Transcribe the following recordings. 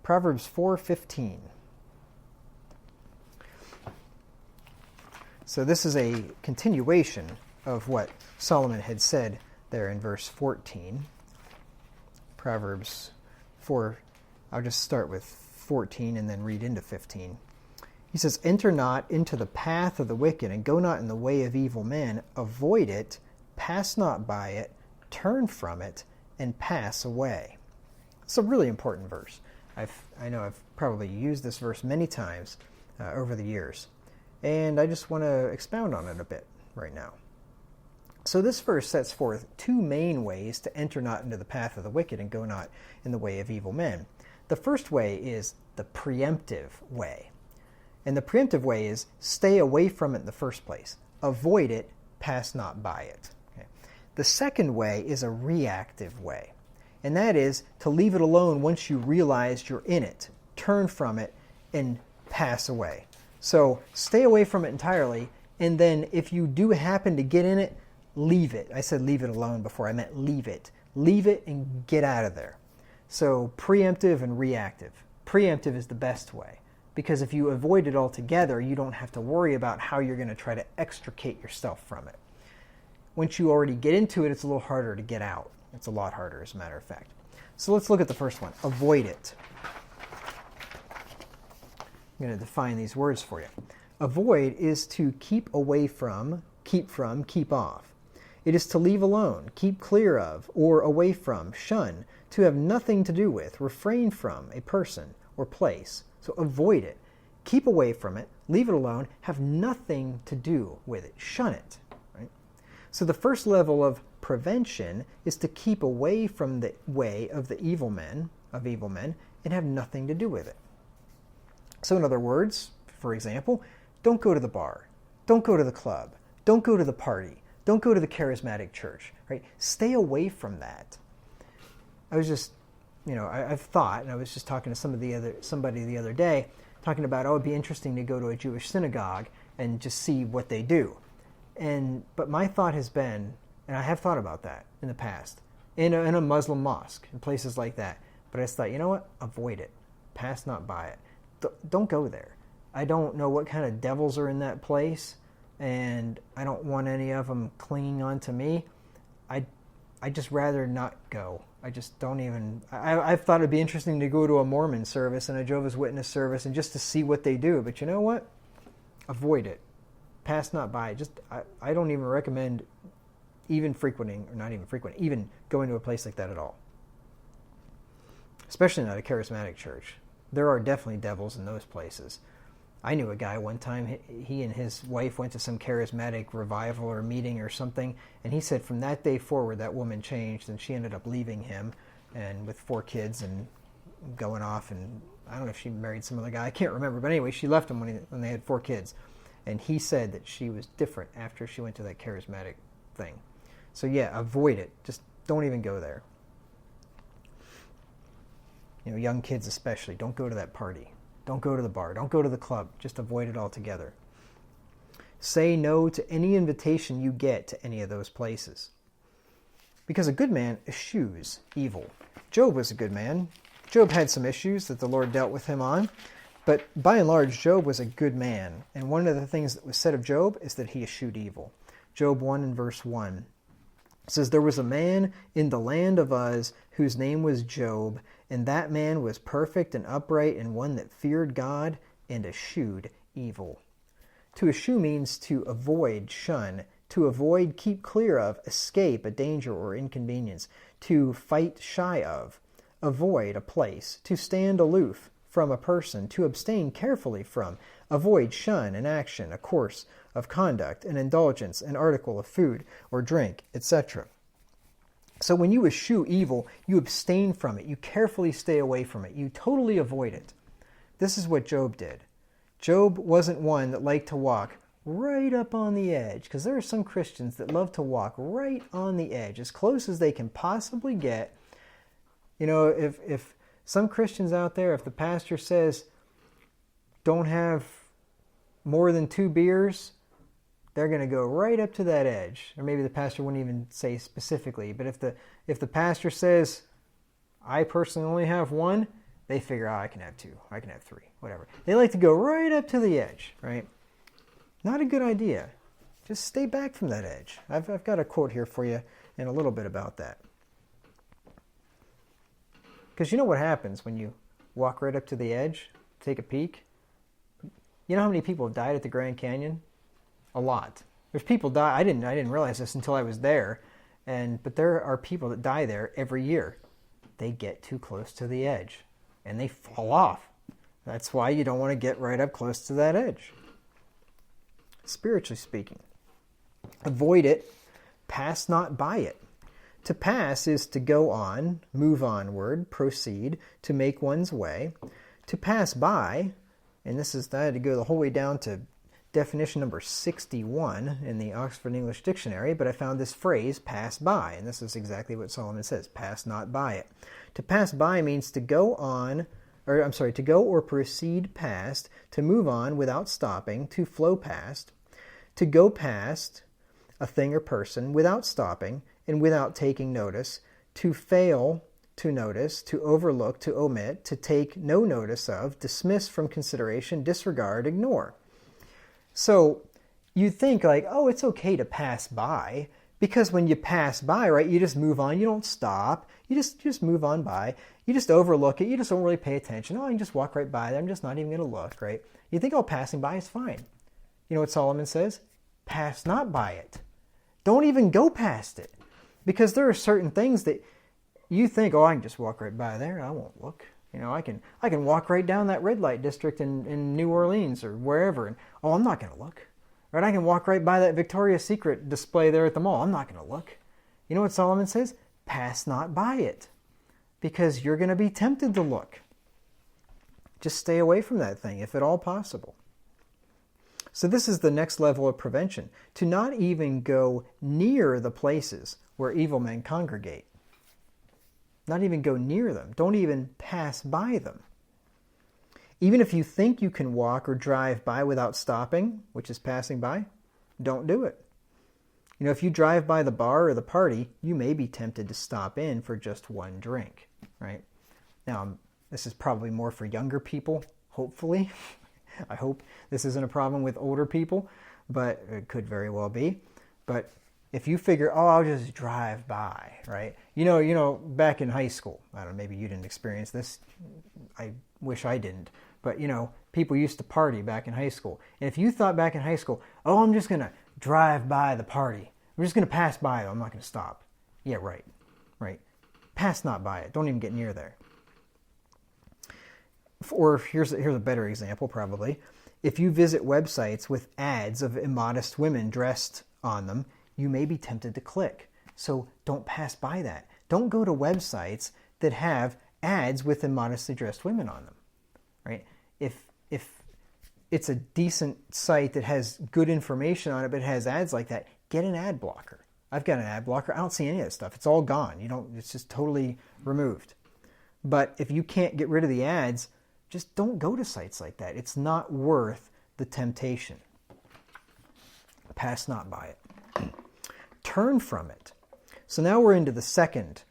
Proverbs 4:15. So this is a continuation of what Solomon had said there in verse 14. Proverbs 4, I'll just start with 14 and then read into 15. He says, "Enter not into the path of the wicked, and go not in the way of evil men. Avoid it, pass not by it, turn from it, and pass away." It's a really important verse. I know I've probably used this verse many times over the years, and I just want to expound on it a bit right now. So this verse sets forth two main ways to enter not into the path of the wicked and go not in the way of evil men. The first way is the preemptive way. And the preemptive way is stay away from it in the first place. Avoid it, pass not by it. Okay. The second way is a reactive way. And that is to leave it alone once you realize you're in it. Turn from it and pass away. So stay away from it entirely, and then if you do happen to get in it, leave it. I said leave it alone before. I meant leave it. Leave it and get out of there. So preemptive and reactive. Preemptive is the best way, because if you avoid it altogether, you don't have to worry about how you're going to try to extricate yourself from it. Once you already get into it, it's a little harder to get out. It's a lot harder, as a matter of fact. So let's look at the first one. Avoid it. I'm going to define these words for you. Avoid is to keep away from, keep off. It is to leave alone, keep clear of, or away from, shun, to have nothing to do with, refrain from a person or place. So avoid it. Keep away from it, leave it alone, have nothing to do with it. Shun it. Right? So the first level of prevention is to keep away from the way of the evil men, and have nothing to do with it. So in other words, for example, don't go to the bar, don't go to the club, don't go to the party, don't go to the charismatic church, right? Stay away from that. I was just, I've thought, and I was just talking to somebody the other day, talking about, it'd be interesting to go to a Jewish synagogue and just see what they do. But my thought has been, and I have thought about that in the past, in a Muslim mosque, in places like that. But I just thought, you know what? Avoid it. Pass not by it. Don't go there. I don't know what kind of devils are in that place, and I don't want any of them clinging on to me. I just rather not go. I just don't even... I've thought it'd be interesting to go to a Mormon service and a Jehovah's Witness service and just to see what they do. But you know what? Avoid it. Pass not by it. I don't even recommend even frequenting, or not even frequenting, even going to a place like that at all. Especially not a charismatic church. There are definitely devils in those places. I knew a guy one time, he and his wife went to some charismatic revival or meeting or something, and he said from that day forward that woman changed, and she ended up leaving him, and with 4 kids and going off, and I don't know if she married some other guy, I can't remember, but anyway, she left him when they had 4 kids. And he said that she was different after she went to that charismatic thing. So yeah, avoid it. Just don't even go there. Young kids especially, don't go to that party. Don't go to the bar. Don't go to the club. Just avoid it altogether. Say no to any invitation you get to any of those places. Because a good man eschews evil. Job was a good man. Job had some issues that the Lord dealt with him on. But by and large, Job was a good man. And one of the things that was said of Job is that he eschewed evil. Job 1 and verse 1. It says, "There was a man in the land of Uz whose name was Job, and that man was perfect and upright and one that feared God and eschewed evil." To eschew means to avoid, shun, to avoid, keep clear of, escape a danger or inconvenience, to fight shy of, avoid a place, to stand aloof from a person, to abstain carefully from, avoid, shun, an action, a course of conduct, an indulgence, an article of food or drink, etc. So when you eschew evil, you abstain from it. You carefully stay away from it. You totally avoid it. This is what Job did. Job wasn't one that liked to walk right up on the edge, because there are some Christians that love to walk right on the edge, as close as they can possibly get. If some Christians out there, if the pastor says, don't have more than 2 beers, they're going to go right up to that edge. Or maybe the pastor wouldn't even say specifically, but if the pastor says, I personally only have 1, They figure, I can have 2, I can have 3, whatever. They like to go right up to the edge, right? Not a good idea. Just stay back from that edge. I've got a quote here for you in a little bit about that. Because you know what happens when you walk right up to the edge, take a peek? You know how many people have died at the Grand Canyon? A lot. There's people die. I didn't realize this until I was there, but there are people that die there every year. They get too close to the edge, and they fall off. That's why you don't want to get right up close to that edge. Spiritually speaking, avoid it, pass not by it. To pass is to go on, move onward, proceed, to make one's way. To pass by, and I had to go the whole way down to definition number 61 in the Oxford English Dictionary, but I found this phrase, pass by, and this is exactly what Solomon says, pass not by it. To pass by means to go or proceed past, to move on without stopping, to flow past, to go past a thing or person without stopping and without taking notice, to fail to notice, to overlook, to omit, to take no notice of, dismiss from consideration, disregard, ignore. So you think like, oh, it's okay to pass by, because when you pass by, right, you just move on, you don't stop, you just move on by, you just overlook it, you just don't really pay attention, oh, I can just walk right by there, I'm just not even going to look, right? You think, oh, passing by is fine. You know what Solomon says? Pass not by it. Don't even go past it, because there are certain things that you think, oh, I can just walk right by there, I won't look. You know, I can walk right down that red light district in New Orleans or wherever, and oh, I'm not going to look. Right? I can walk right by that Victoria's Secret display there at the mall. I'm not going to look. You know what Solomon says? Pass not by it, because you're going to be tempted to look. Just stay away from that thing, if at all possible. So this is the next level of prevention, to not even go near the places where evil men congregate. Not even go near them. Don't even pass by them. Even if you think you can walk or drive by without stopping, which is passing by, don't do it. You know, if you drive by the bar or the party, you may be tempted to stop in for just one drink, right? Now, this is probably more for younger people, hopefully. I hope this isn't a problem with older people, but it could very well be. But if you figure, oh, I'll just drive by, right? You know, back in high school, I don't know, maybe you didn't experience this. I wish I didn't. But, you know, people used to party back in high school. And if you thought back in high school, oh, I'm just going to drive by the party. I'm just going to pass by it. I'm not going to stop. Yeah, right. Pass not by it. Don't even get near there. Or here's a better example, probably. If you visit websites with ads of immodest women dressed on them, you may be tempted to click. So don't pass by that. Don't go to websites that have ads with immodestly dressed women on them, right? If it's a decent site that has good information on it but it has ads like that, get an ad blocker. I've got an ad blocker. I don't see any of that stuff. It's all gone. It's just totally removed. But if you can't get rid of the ads, just don't go to sites like that. It's not worth the temptation. Pass not by it. Turn from it. So now we're into the second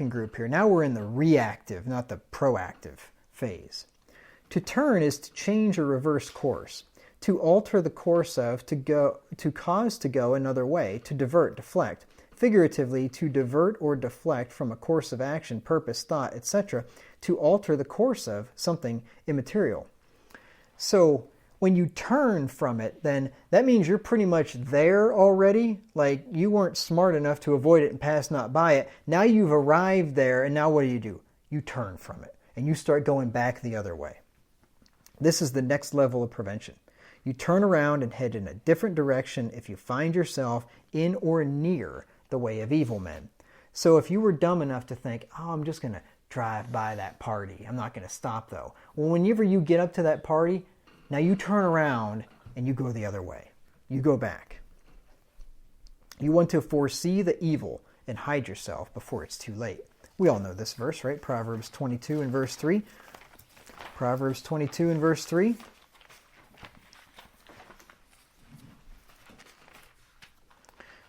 group here. Now we're in the reactive, not the proactive phase. To turn is to change or reverse course, to alter the course of, to cause to go another way, to divert, deflect. Figuratively, to divert or deflect from a course of action, purpose, thought, etc., to alter the course of something immaterial. So when you turn from it, then that means you're pretty much there already. Like, you weren't smart enough to avoid it and pass not by it. Now you've arrived there, and now what do? You turn from it, and you start going back the other way. This is the next level of prevention. You turn around and head in a different direction if you find yourself in or near the way of evil men. So if you were dumb enough to think, oh, I'm just going to drive by that party, I'm not going to stop though. Well, whenever you get up to that party, now you turn around and you go the other way. You go back. You want to foresee the evil and hide yourself before it's too late. We all know this verse, right? Proverbs 22 and verse 3. Proverbs 22 and verse 3. It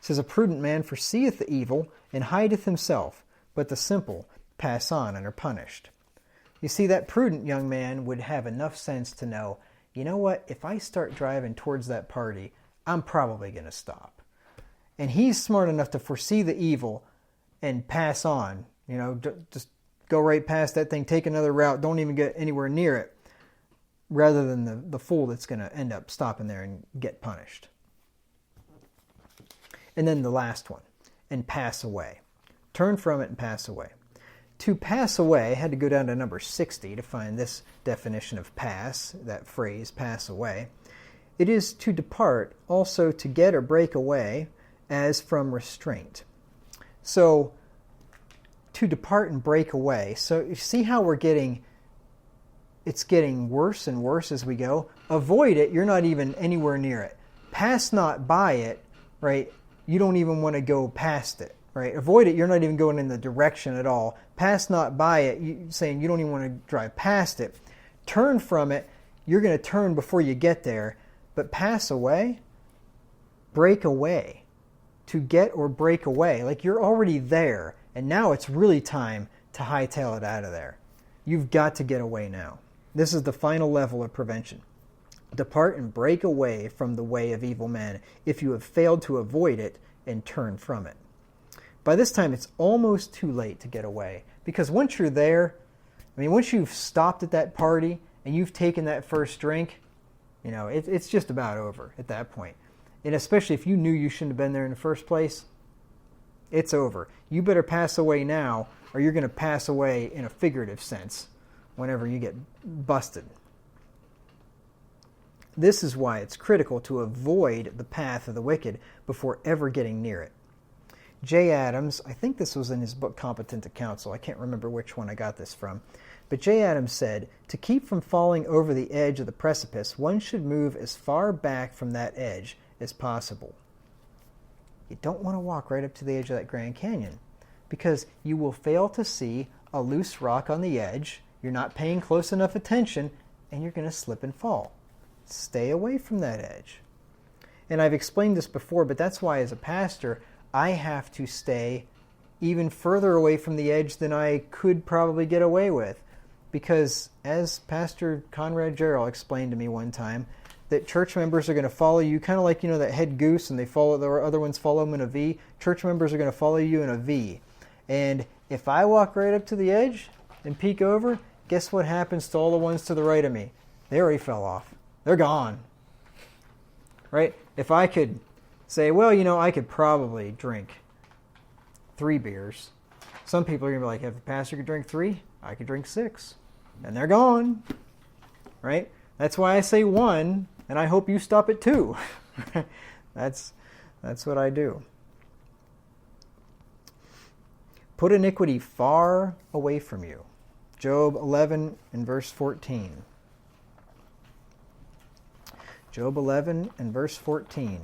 says, a prudent man foreseeth the evil and hideth himself, but the simple pass on and are punished. You see, that prudent young man would have enough sense to know, you know what, if I start driving towards that party, I'm probably going to stop. And he's smart enough to foresee the evil and pass on. Just go right past that thing, take another route, don't even get anywhere near it, rather than the fool that's going to end up stopping there and get punished. And then the last one, and pass away. Turn from it and pass away. To pass away, I had to go down to number 60 to find this definition of pass, that phrase, pass away. It is to depart, also to get or break away, as from restraint. So, to depart and break away. So, you see how it's getting worse and worse as we go? Avoid it, you're not even anywhere near it. Pass not by it, right? You don't even want to go past it. Right? Avoid it, you're not even going in the direction at all. Pass not by it, saying you don't even want to drive past it. Turn from it, you're going to turn before you get there. But pass away, break away. To get or break away. Like you're already there, and now it's really time to hightail it out of there. You've got to get away now. This is the final level of prevention. Depart and break away from the way of evil men if you have failed to avoid it and turn from it. By this time, it's almost too late to get away. Because once you're there, once you've stopped at that party and you've taken that first drink, it's just about over at that point. And especially if you knew you shouldn't have been there in the first place, it's over. You better pass away now, or you're going to pass away in a figurative sense whenever you get busted. This is why it's critical to avoid the path of the wicked before ever getting near it. J. Adams, I think this was in his book Competent to Counsel, I can't remember which one I got this from, but J. Adams said, to keep from falling over the edge of the precipice, one should move as far back from that edge as possible. You don't want to walk right up to the edge of that Grand Canyon, because you will fail to see a loose rock on the edge, you're not paying close enough attention, and you're going to slip and fall. Stay away from that edge. And I've explained this before, but that's why as a pastor, I have to stay even further away from the edge than I could probably get away with. Because as Pastor Conrad Jarrell explained to me one time, that church members are going to follow you, kind of like, that head goose, and the other ones follow them in a V. Church members are going to follow you in a V. And if I walk right up to the edge and peek over, guess what happens to all the ones to the right of me? They already fell off. They're gone. Right? If I could say, I could probably drink 3 beers. Some people are going to be like, if the pastor could drink 3, I could drink 6. And they're gone. Right? That's why I say 1, and I hope you stop at 2. That's what I do. Put iniquity far away from you. Job 11 and verse 14. Job 11 and verse 14.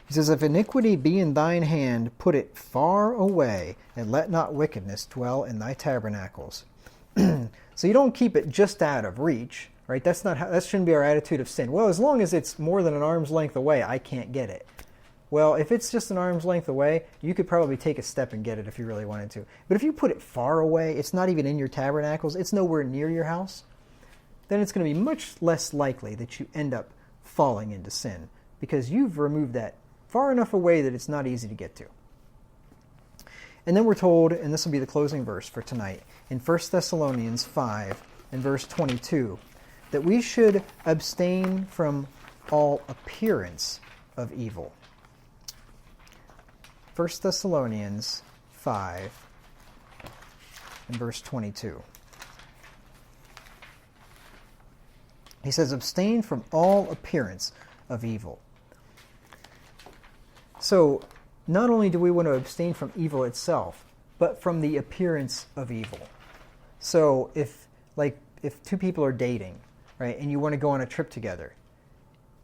He says, if iniquity be in thine hand, put it far away, and let not wickedness dwell in thy tabernacles. So you don't keep it just out of reach, right? That shouldn't be our attitude of sin. Well, as long as it's more than an arm's length away, I can't get it. Well, if it's just an arm's length away, you could probably take a step and get it if you really wanted to. But if you put it far away, it's not even in your tabernacles, it's nowhere near your house, then it's going to be much less likely that you end up falling into sin, because you've removed that far enough away that it's not easy to get to. And then we're told, and this will be the closing verse for tonight, in 1 Thessalonians 5 and verse 22, that we should abstain from all appearance of evil. 1 Thessalonians 5 and verse 22. He says, abstain from all appearance of evil. So, not only do we want to abstain from evil itself, but from the appearance of evil. So, if 2 people are dating, right, and you want to go on a trip together,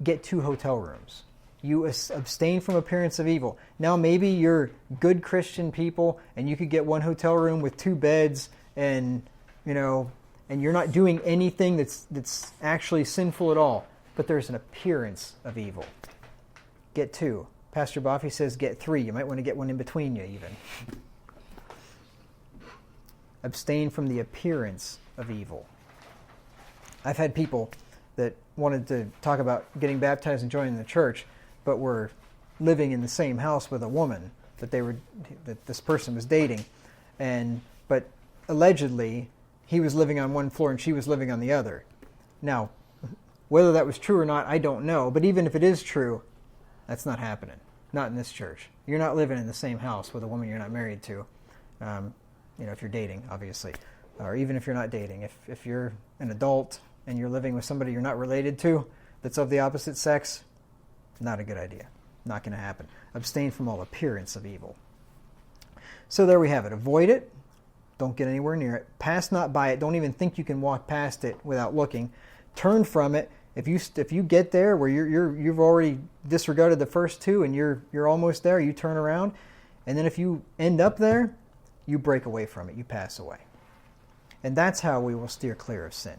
get 2 hotel rooms. You abstain from appearance of evil. Now, maybe you're good Christian people, and you could get 1 hotel room with 2 beds, and you're not doing anything that's actually sinful at all, but there's an appearance of evil. Get 2. Pastor Buffy says get 3. You might want to get one in between you even. Abstain from the appearance of evil. I've had people that wanted to talk about getting baptized and joining the church, but were living in the same house with a woman that this person was dating, but allegedly he was living on one floor and she was living on the other. Now, whether that was true or not, I don't know. But even if it is true, that's not happening. Not in this church. You're not living in the same house with a woman you're not married to. If you're dating, obviously, or even if you're not dating. If you're an adult and you're living with somebody you're not related to that's of the opposite sex, not a good idea. Not going to happen. Abstain from all appearance of evil. So there we have it. Avoid it. Don't get anywhere near it. Pass not by it. Don't even think you can walk past it without looking. Turn from it. If you get there where you've already disregarded the first 2 and you're almost there, you turn around, and then if you end up there, you break away from it. You pass away. And that's how we will steer clear of sin.